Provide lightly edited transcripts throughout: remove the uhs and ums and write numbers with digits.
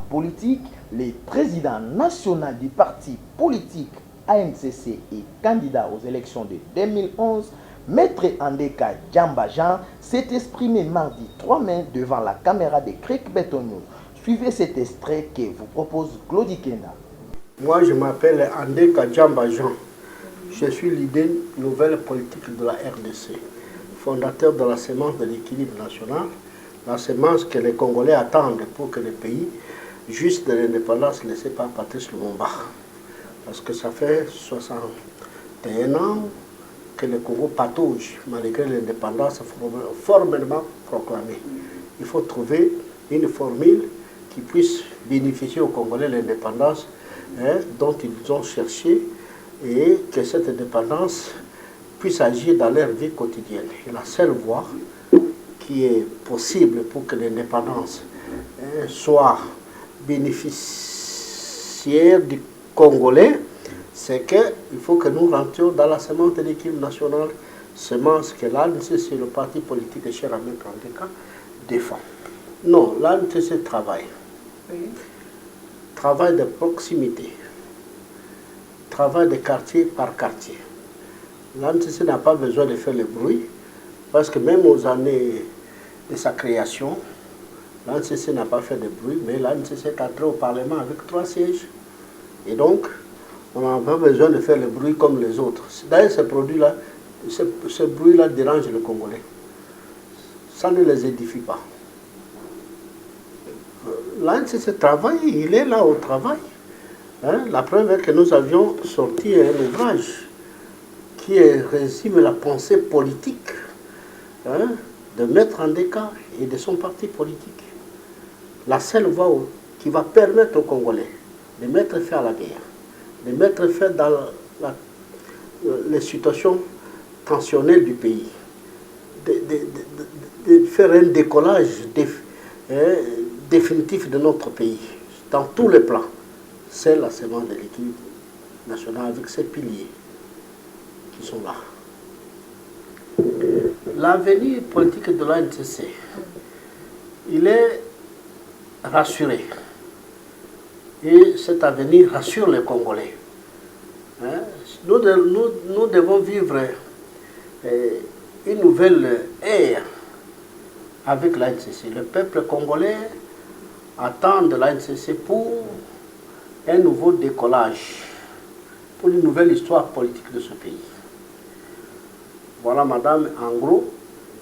politique, le président national du parti politique ANCC et candidat aux élections de 2011, Maître Andeka Djamba Jean, s'est exprimé mardi 3 mai devant la caméra de Cric Betonou. Suivez cet extrait que vous propose Claudie Kenda. Moi, je m'appelle Andeka Djamba Jean. Je suis l'idée nouvelle politique de la RDC, fondateur de la sémence de l'équilibre national, la sémence que les Congolais attendent pour que le pays, juste de l'indépendance, ne laisse pas Patrice Lumumba. Parce que ça fait 61 ans que le Congo patauge, malgré l'indépendance formellement proclamée. Il faut trouver une formule qui puisse bénéficier aux Congolais de l'indépendance dont ils ont cherché et que cette indépendance puisse agir dans leur vie quotidienne. Et la seule voie qui est possible pour que l'indépendance soit bénéficiaire du Congolais, c'est qu'il faut que nous rentrions dans la sémence de l'équipe nationale, sémence que l'ANCC, le parti politique cher à Maître Andeka, défend. Non, l'ANCC travaille. Oui. Travail de proximité. Travail de quartier par quartier. L'ANCC n'a pas besoin de faire le bruit, parce que même aux années de sa création, l'ANCC n'a pas fait de bruit, mais l'ANCC est entré au Parlement avec 3 sièges. Et donc, on n'a pas besoin de faire le bruit comme les autres. D'ailleurs, ce bruit-là dérange les Congolais. Ça ne les édifie pas. L'ANCC travaille, il est là au travail. La preuve est que nous avions sorti un ouvrage qui résume la pensée politique de Maître Andeka et de son parti politique. La seule voie qui va permettre aux Congolais de mettre fin à la guerre, de mettre fin dans les situations tensionnelles du pays, de faire un décollage définitif de notre pays, dans tous les plans. C'est la sémence de l'équipe nationale avec ses piliers qui sont là. L'avenir politique de l'ANCC, il est rassuré. Et cet avenir rassure les Congolais. Nous devons vivre une nouvelle ère avec l'ANCC. Le peuple congolais attend de l'ANCC pour un nouveau décollage, pour une nouvelle histoire politique de ce pays. Voilà, madame, en gros,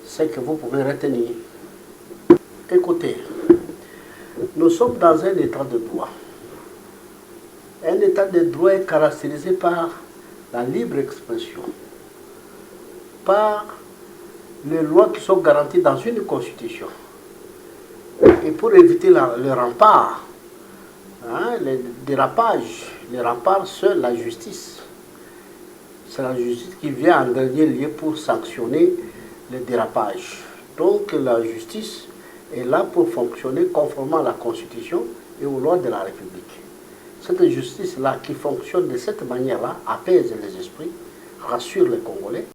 ce que vous pouvez retenir. Écoutez, nous sommes dans un état de droit. Un état de droit est caractérisé par la libre expression, par les lois qui sont garanties dans une constitution. Et pour éviter le rempart, les dérapages, les remparts, seule la justice. C'est la justice qui vient en dernier lieu pour sanctionner les dérapages. Donc la justice est là pour fonctionner conformément à la Constitution et aux lois de la République. Cette justice-là qui fonctionne de cette manière-là apaise les esprits, rassure les Congolais.